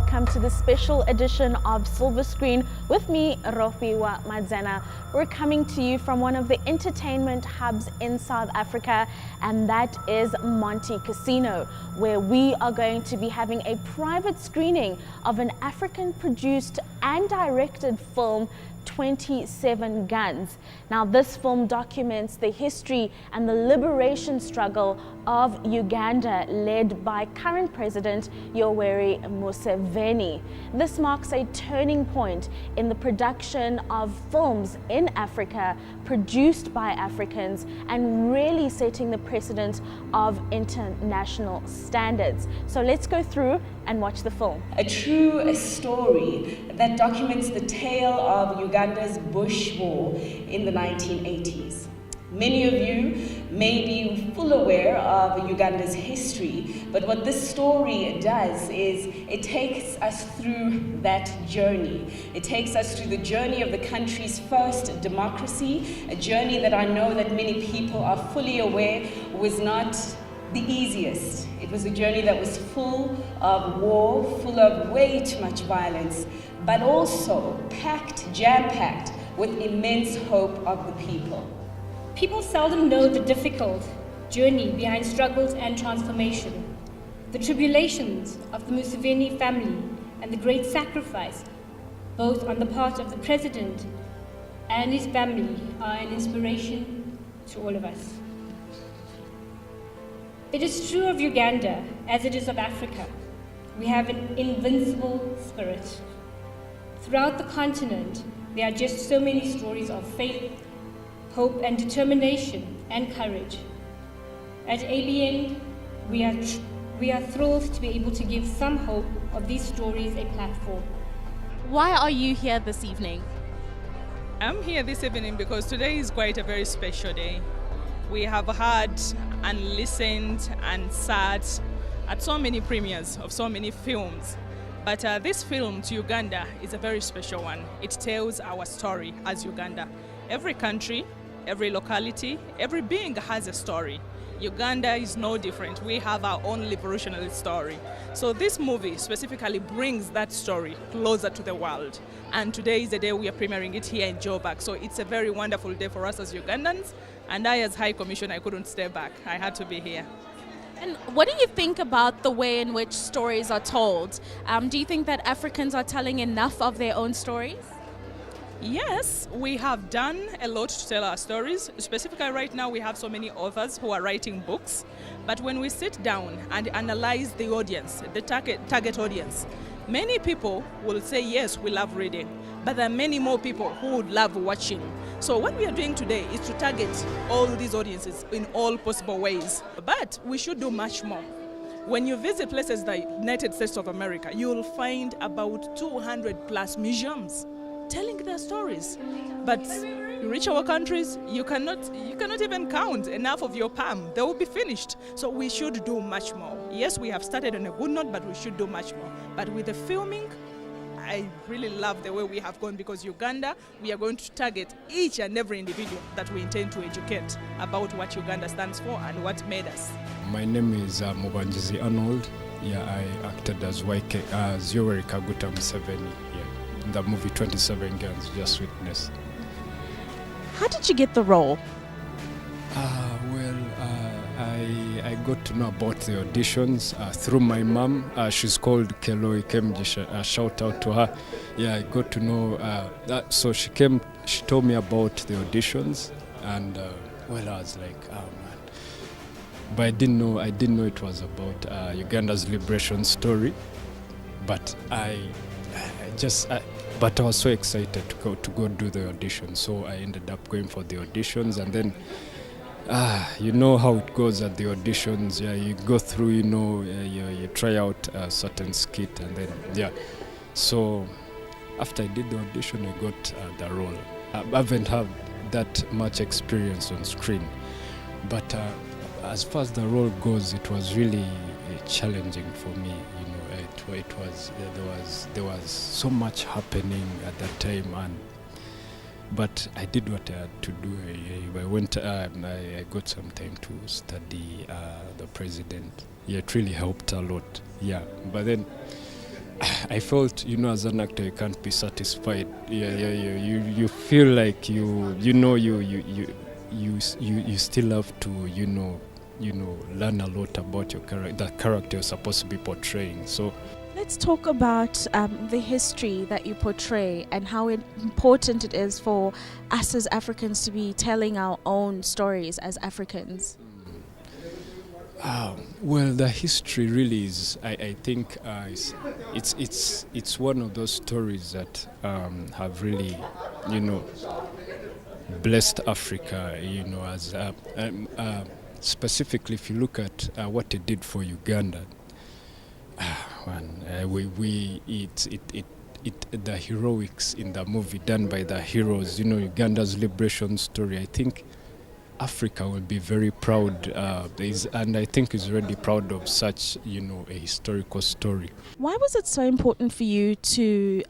welcome to the special edition of Silver Screen with me, Rofiwa Madzana. We're coming to you from one of the entertainment hubs in South Africa, and that is Monte Casino, where we are going to be having a private screening of an African-produced and directed film, 27 Guns. Now, this film documents the history and the liberation struggle of Uganda, led by current President Yoweri Museveni. This marks a turning point in the production of films in Africa produced by Africans and really setting the precedent of international standards. So let's go through and watch the film. A true story that documents the tale of Uganda's Bush War in the 1980s. Many of you may be full aware of Uganda's history, but what this story does is it takes us through that journey. It takes us through the journey of the country's first democracy, a journey that I know that many people are fully aware was not the easiest. It was a journey that was full of war, full of way too much violence, but also packed, jam-packed with immense hope of the people. People seldom know the difficult journey behind struggles and transformation, the tribulations of the Museveni family, and the great sacrifice, both on the part of the president and his family, are an inspiration to all of us. It is true of Uganda, as it is of Africa. We have an invincible spirit. Throughout the continent, there are just so many stories of faith, hope and determination and courage. At ABN, we are thrilled to be able to give some hope of these stories a platform. Why are you here this evening? I'm here this evening because today is quite a very special day. We have heard and listened and sat at so many premieres of so many films. But this film to Uganda is a very special one. It tells our story as Uganda. Every country, every locality, every being has a story. Uganda is no different. We have our own liberationary story. So this movie specifically brings that story closer to the world. And today is the day we are premiering it here in Joburg. So it's a very wonderful day for us as Ugandans. And I, as High Commissioner, I couldn't stay back. I had to be here. And what do you think about the way in which stories are told? Do you think that Africans are telling enough of their own stories? Yes, we have done a lot to tell our stories. Specifically right now we have so many authors who are writing books. But when we sit down and analyze the audience, the target audience, many people will say, yes, we love reading. But there are many more people who would love watching. So what we are doing today is to target all these audiences in all possible ways. But we should do much more. When you visit places like United States of America, you will find about 200 plus museums telling their stories. But you reach our countries, you cannot even count enough of your palm. They will be finished. So we should do much more. Yes, we have started on a good note, but we should do much more. But with the filming, I really love the way we have gone, because Uganda, we are going to target each and every individual that we intend to educate about what Uganda stands for and what made us. My name is Mubanjizi Arnold. Yeah, I acted as Yoweri Kaguta Museveni in the movie 27 Guns, just witnessed. How did you get the role? I got to know about the auditions through my mom. She's called Keloi Kemji. Shout out to her. Yeah, I got to know that. So she told me about the auditions, and I was like, oh man. But I didn't know it was about Uganda's liberation story. But I was so excited to go do the audition. So I ended up going for the auditions, and then you know how it goes at the auditions. Yeah, you go through, you try out a certain skit, and then So after I did the audition, I got the role. I haven't had that much experience on screen, but as far as the role goes, it was really challenging for me. There was so much happening at that time, but I did what I had to do. I went and I got some time to study the president. Yeah, it really helped a lot. Yeah, but then I felt, as an actor, you can't be satisfied. You feel like you still have to, learn a lot about your character, the character you're supposed to be portraying. So Let's talk about the history that you portray and how important it is for us as Africans to be telling our own stories as Africans. well, the history really is. I think it's one of those stories that have really, you know, blessed Africa. As specifically, if you look at what it did for Uganda, the heroics in the movie done by the heroes. Uganda's liberation story. I think Africa will be very proud, and I think is already proud of such, a historical story. Why was it so important for you to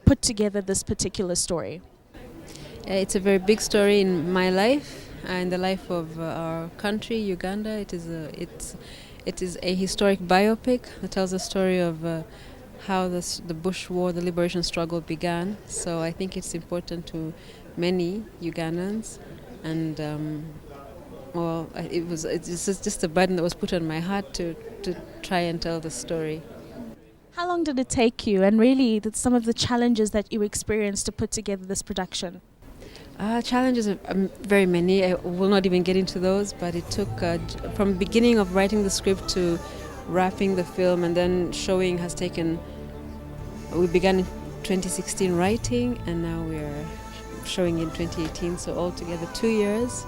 put together this particular story? It's a very big story in my life and the life of our country, Uganda. It is a historic biopic that tells the story of how the Bush War, the liberation struggle began. So I think it's important to many Ugandans. And it's just a burden that was put on my heart to try and tell the story. How long did it take you, and really some of the challenges that you experienced to put together this production? Challenges are very many. I will not even get into those, but it took from the beginning of writing the script to wrapping the film and then showing has taken. We began in 2016 writing, and now we're showing in 2018, so altogether 2 years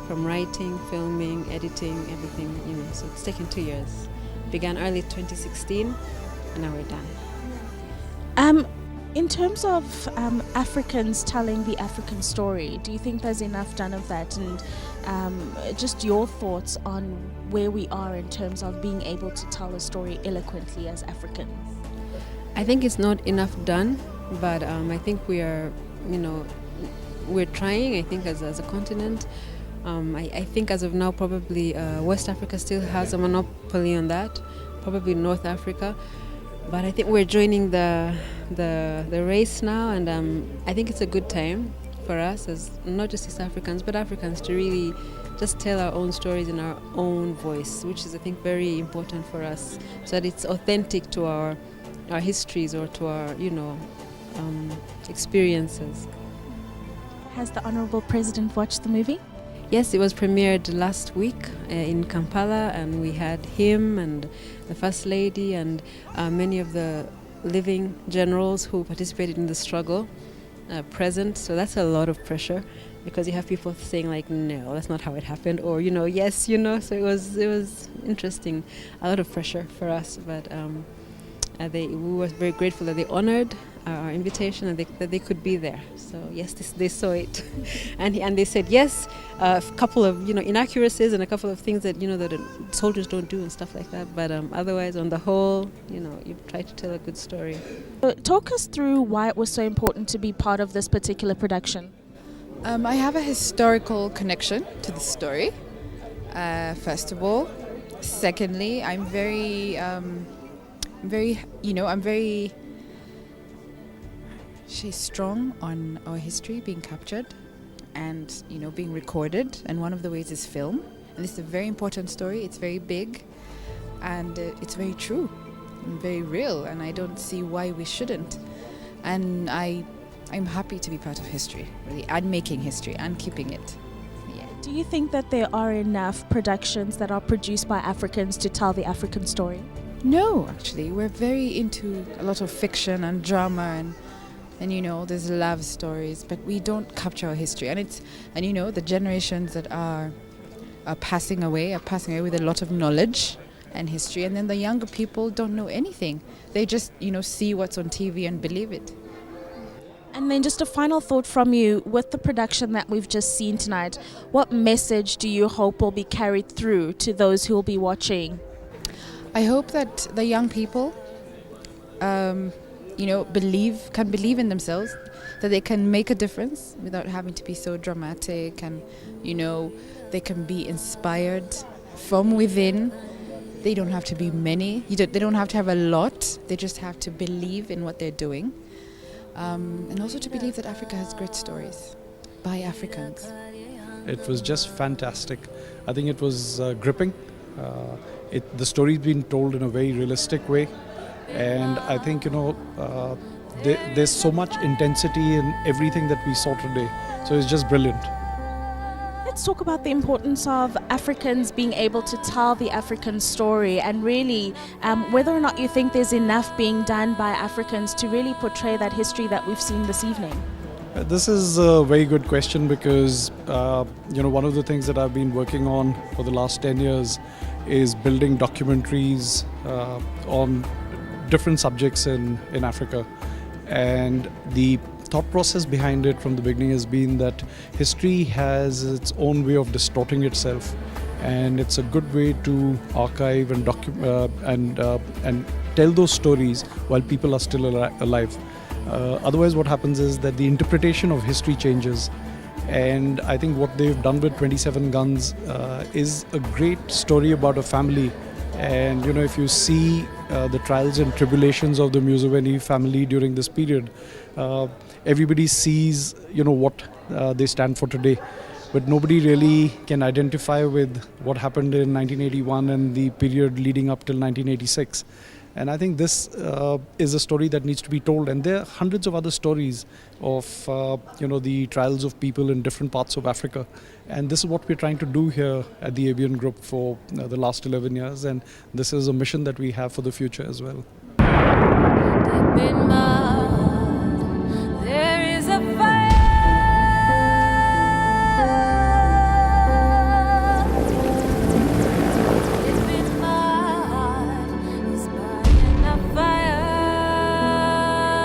from writing, filming, editing, everything, so it's taken 2 years. Began early 2016 and now we're done. In terms of Africans telling the African story, do you think there's enough done of that? And just your thoughts on where we are in terms of being able to tell a story eloquently as Africans? I think it's not enough done, but I think we are, we're trying, I think, as a continent. I think as of now, probably West Africa still has a monopoly on that, probably North Africa. But I think we're joining the race now, and I think it's a good time for us, as not just East Africans, but Africans, to really just tell our own stories in our own voice, which is, I think, very important for us, so that it's authentic to our histories or to our, experiences. Has the Honourable President watched the movie? Yes, it was premiered last week in Kampala, and we had him and the First Lady and many of the living generals who participated in the struggle present. So that's a lot of pressure, because you have people saying like, no, that's not how it happened, or yes, so it was interesting, a lot of pressure for us, but we were very grateful that they honored our invitation and that they could be there. So yes, they saw it, and they said yes. A couple of inaccuracies and a couple of things that that soldiers don't do and stuff like that. But otherwise, on the whole, you try to tell a good story. Talk us through why it was so important to be part of this particular production. I have a historical connection to the story. First of all, secondly, I'm very she's strong on our history being captured and being recorded, and one of the ways is film, and this is a very important story. It's very big, and it's very true and very real, and I don't see why we shouldn't. And I'm happy to be part of history, really, and making history and keeping it. Yeah. Do you think that there are enough productions that are produced by Africans to tell the African story? No, actually, we're very into a lot of fiction and drama and there's love stories, but we don't capture our history. And the generations that are passing away with a lot of knowledge and history, and then the younger people don't know anything. They just see what's on TV and believe it. And then just a final thought from you, with the production that we've just seen tonight, what message do you hope will be carried through to those who will be watching? I hope that the young people can believe in themselves, that they can make a difference without having to be so dramatic, and they can be inspired from within They don't have to be many. They don't have to have a lot. They just have to believe in what they're doing. And also to believe that Africa has great stories by Africans. It was just fantastic. I think it was gripping. The story's been told in a very realistic way. And I think, there's so much intensity in everything that we saw today. So it's just brilliant. Let's talk about the importance of Africans being able to tell the African story, and really whether or not you think there's enough being done by Africans to really portray that history that we've seen this evening. This is a very good question because, one of the things that I've been working on for the last 10 years is building documentaries on different subjects in Africa. And the thought process behind it from the beginning has been that history has its own way of distorting itself, and it's a good way to archive and document and tell those stories while people are still alive. Otherwise, what happens is that the interpretation of history changes, and I think what they've done with 27 Guns is a great story about a family. And if you see the trials and tribulations of the Museveni family during this period, everybody sees what they stand for today, but nobody really can identify with what happened in 1981 and the period leading up till 1986. And I think this is a story that needs to be told. And there are hundreds of other stories of the trials of people in different parts of Africa. And this is what we're trying to do here at the ABN Group for the last 11 years. And this is a mission that we have for the future as well.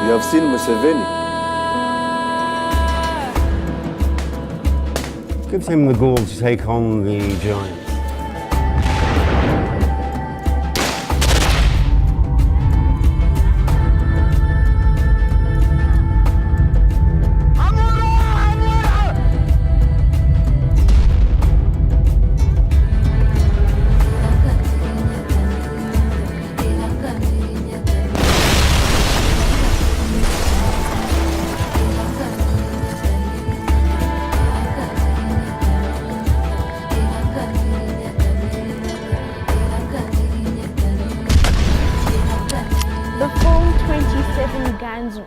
You have seen Museveni. Gives him the gall to take on the giants.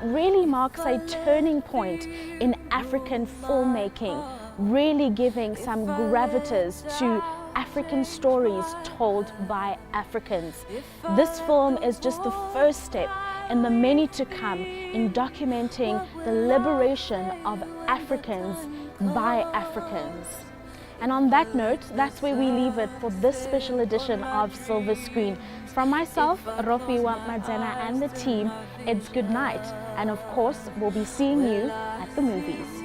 Really marks a turning point in African filmmaking, really giving some gravitas to African stories told by Africans. This film is just the first step in the many to come in documenting the liberation of Africans by Africans. And on that note, that's where we leave it for this special edition of Silver Screen. From myself, Ropiwa Madzena, and the team, it's good night. And of course, we'll be seeing you at the movies.